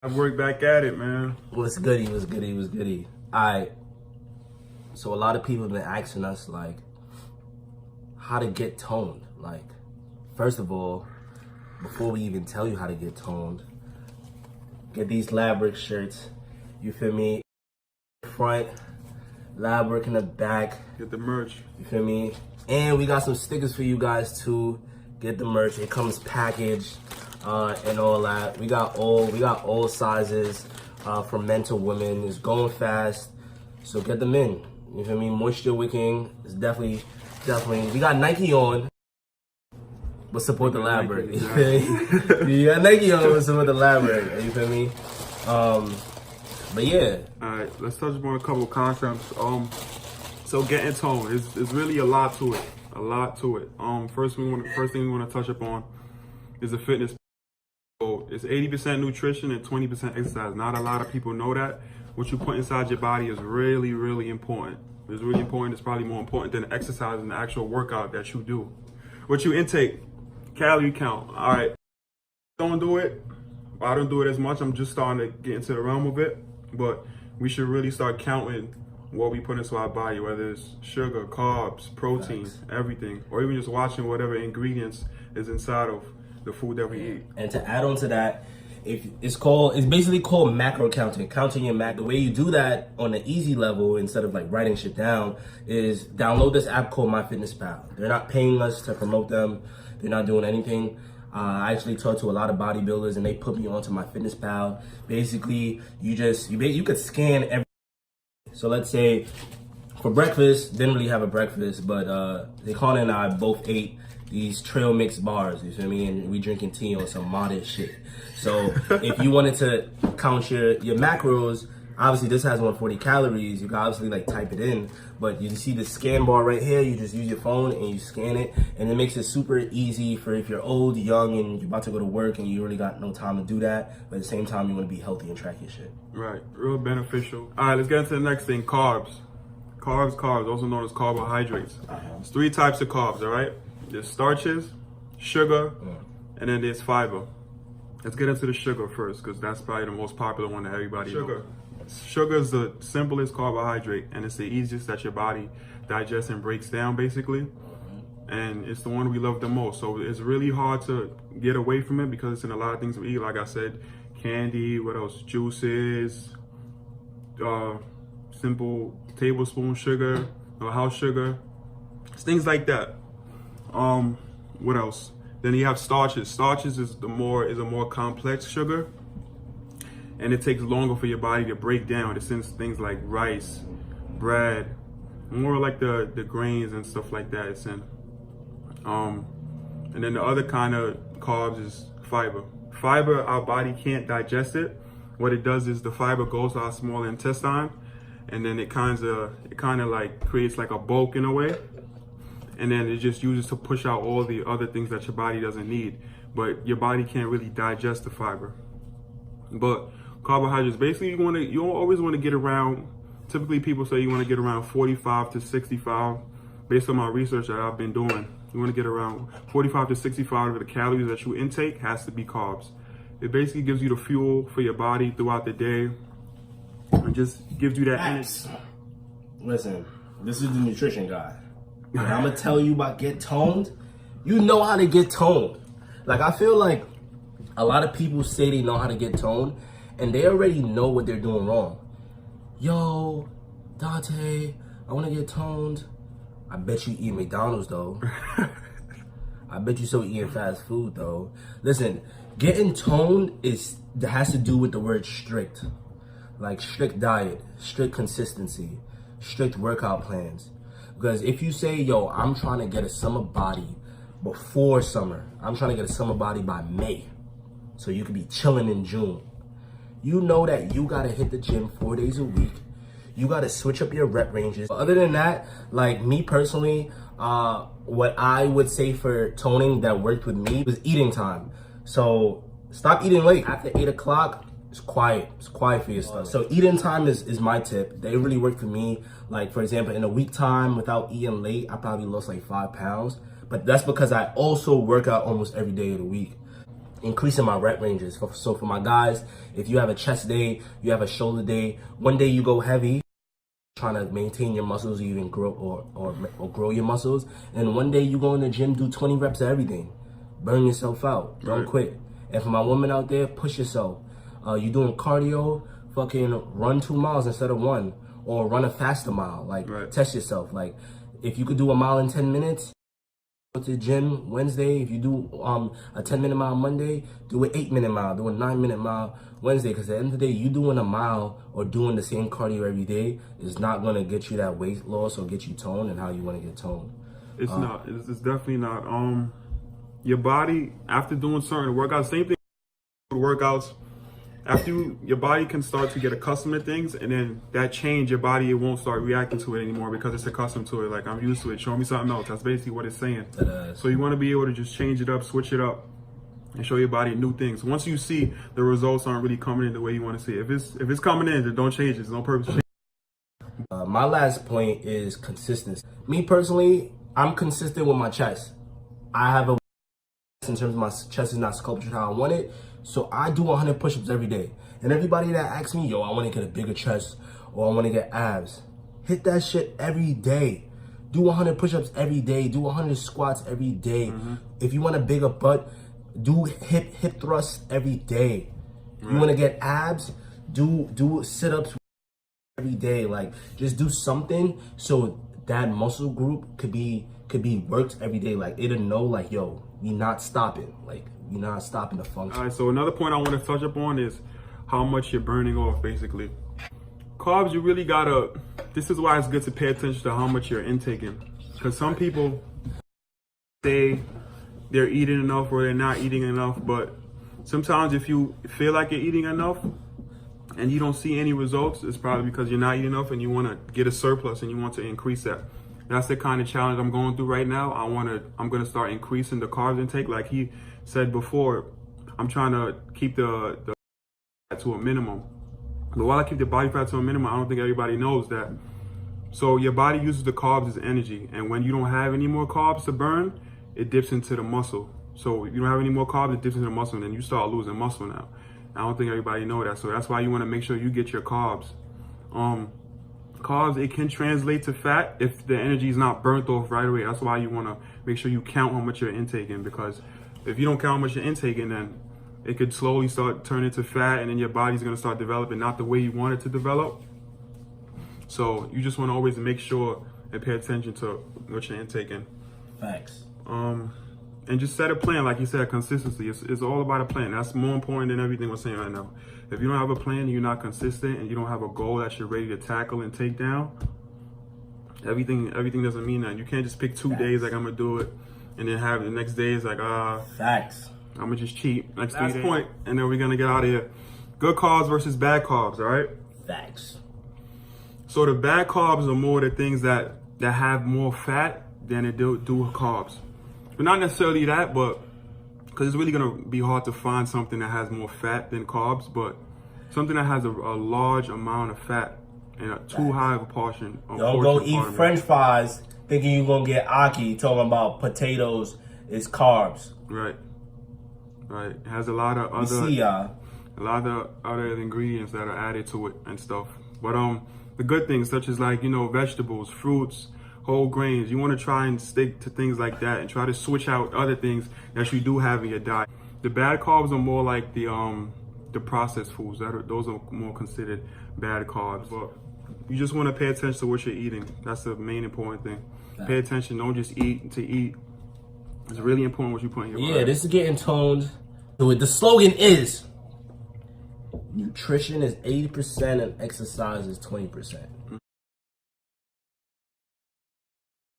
I work back at it, man. What's goody? Alright, so a lot of people have been asking us, like, how to get toned. Like, first of all, before we even tell you how to get toned, get these lab work shirts. You feel me? Front, lab work in the back. Get the merch. You feel me? And we got some stickers for you guys too. Get the merch. It comes packaged and all that. We got all sizes from men to women. It's going fast, so get them in. You feel me? Moisture wicking is definitely. We got Nike on, but support the lab work. You feel me? You got Nike on, but support the lab work. You feel me? But yeah. All right, let's touch upon a couple of concepts. So getting toned is really a lot to it. First thing we want to touch upon is the fitness. So it's 80% nutrition and 20% exercise. Not a lot of people know that. What you put inside your body is really, really important. It's really important. It's probably more important than the exercise and the actual workout that you do. What you intake, calorie count. All right, don't do it. I don't do it as much. I'm just starting to get into the realm of it. But we should really start counting what we put into our body, whether it's sugar, carbs, protein, everything, or even just watching whatever ingredients is inside of the food that we eat. And to add on to that, it's basically called macro counting. Counting your macro. The way you do that on the easy level, instead of like writing shit down, is download this app called MyFitnessPal. They're not paying us to promote them. They're not doing anything. I actually talked to a lot of bodybuilders and they put me onto MyFitnessPal. Basically, you could scan every. So let's say for breakfast, didn't really have a breakfast, but Dekana and I both ate these trail mix bars, you feel me? And we drinking tea on some modest shit. So if you wanted to count your macros, obviously this has 140 calories. You can obviously like type it in, but you see the scan bar right here. You just use your phone and you scan it, and it makes it super easy for if you're old, young, and you're about to go to work and you really got no time to do that, but at the same time you want to be healthy and track your shit. Right, real beneficial. All right, let's get into the next thing, carbs. Carbs, also known as carbohydrates. There's 3 types of carbs, all right? There's starches, sugar, and then there's fiber. Let's get into the sugar first, because that's probably the most popular one that everybody knows. Sugar is the simplest carbohydrate, and it's the easiest that your body digests and breaks down, basically. And it's the one we love the most. So it's really hard to get away from it because it's in a lot of things we eat. Like I said, candy, what else? Juices, simple tablespoon sugar or house sugar, things like that. What else? Then you have starches. Starches is a more complex sugar, and it takes longer for your body to break down. It's in things like rice, bread, more like the grains and stuff like that. It's in. And then the other kind of carbs is fiber. Fiber, our body can't digest it. What it does is the fiber goes to our small intestine, and then it kind of like creates like a bulk in a way. And then it just uses to push out all the other things that your body doesn't need. But your body can't really digest the fiber. But carbohydrates, basically you always want to get around, typically people say you want to get around 45 to 65. Based on my research that I've been doing, you want to get around 45 to 65 of the calories that you intake has to be carbs. It basically gives you the fuel for your body throughout the day. And just gives you that energy. Listen, this is the nutrition guy. And I'm gonna tell you about get toned. You know how to get toned. Like, I feel like a lot of people say they know how to get toned and they already know what they're doing wrong. Yo, Dante, I wanna get toned. I bet you eat McDonald's though. I bet you still eating fast food though. Listen, getting toned has to do with the word strict. Like strict diet, strict consistency, strict workout plans. Because if you say, yo, I'm trying to get a summer body before summer, I'm trying to get a summer body by May, so you could be chilling in June, you know that you gotta hit the gym 4 days a week. You gotta switch up your rep ranges. Other than that, like me personally, what I would say for toning that worked with me was eating time. So stop eating late. After 8 o'clock, it's quiet. It's quiet for your stuff. So eating time is my tip. They really work for me. Like, for example, in a week time without eating late, I probably lost like 5 pounds. But that's because I also work out almost every day of the week. increasing my rep ranges. So for my guys, if you have a chest day, you have a shoulder day, one day you go heavy, trying to maintain your muscles, or even grow or grow your muscles, and one day you go in the gym, do 20 reps of everything, burn yourself out, don't quit. And for my women out there, push yourself. You doing cardio, fucking run 2 miles instead of 1, or run a faster mile. Like test yourself. Like if you could do a mile in 10 minutes, go to the gym Wednesday. If you do a 10-minute mile Monday, do an 8-minute mile, do a 9-minute mile Wednesday. Because at the end of the day, you doing a mile or doing the same cardio every day is not going to get you that weight loss or get you toned and how you want to get toned. It's not. It's definitely not. Your body, after doing certain workouts, same thing with workouts, after your body can start to get accustomed to things, and then that change, your body, it won't start reacting to it anymore because it's accustomed to it. Like, I'm used to it. Show me something else. That's basically what it's saying. So you want to be able to just change it up, switch it up, and show your body new things. Once you see the results aren't really coming in the way you want to see it. If it's coming in, then don't change it. There's no purpose to change it. My last point is consistency. Me personally, I'm consistent with my chest. I have a in terms of my chest is not sculptured how I want it. So I do 100 push-ups every day. And everybody that asks me, yo, I want to get a bigger chest or I want to get abs, hit that shit every day. Do 100 push-ups every day. Do 100 squats every day. If you want a bigger butt, do hip thrusts every day. You want to get abs, do sit-ups every day. Like, just do something so that muscle group could be worked every day. Like, it'll know, like, yo, we not stopping. Like, you're not stopping the function. All right, so another point I want to touch upon is how much you're burning off, basically. Carbs, you really gotta, this is why it's good to pay attention to how much you're intaking. Because some people say they're eating enough or they're not eating enough, but sometimes if you feel like you're eating enough and you don't see any results, it's probably because you're not eating enough and you want to get a surplus and you want to increase that. That's the kind of challenge I'm going through right now. I'm gonna start increasing the carbs intake. Like he said before, I'm trying to keep the fat to a minimum. But while I keep the body fat to a minimum, I don't think everybody knows that. So your body uses the carbs as energy, and when you don't have any more carbs to burn, it dips into the muscle. So if you don't have any more carbs, it dips into the muscle, and then you start losing muscle now. I don't think everybody know that. So that's why you want to make sure you get your carbs. Carbs, it can translate to fat if the energy is not burnt off right away. That's why you want to make sure you count how much you're intaking, because if you don't count how much you're intaking, then it could slowly start turning to fat, and then your body's going to start developing not the way you want it to develop. So you just want to always make sure and pay attention to what you're intaking. Facts. And just set a plan, like you said, consistency. It's all about a plan. That's more important than everything we're saying right now. If you don't have a plan, you're not consistent, and you don't have a goal that you're ready to tackle and take down, everything doesn't mean that. You can't just pick 2 days like I'm gonna do it, and then have the next day is like facts. I'm gonna just cheat. Next point, and then we're gonna get out of here. Good carbs versus bad carbs. All right. Facts. So the bad carbs are more the things that have more fat than it do carbs. But not necessarily that, but because it's really gonna be hard to find something that has more fat than carbs, but something that has a large amount of fat and too high of a portion. Don't go eat French fries thinking you're gonna get aki. Talking about potatoes is carbs. Right. It has a lot of other ingredients that are added to it and stuff. But the good things such as, like, vegetables, fruits, whole grains, you want to try and stick to things like that and try to switch out other things that you do have in your diet. The bad carbs are more like the processed foods. Those are more considered bad carbs. But you just want to pay attention to what you're eating. That's the main important thing. Pay attention. Don't just eat to eat. It's really important what you put in your body. Yeah, this is getting toned. The slogan is nutrition is 80% and exercise is 20%.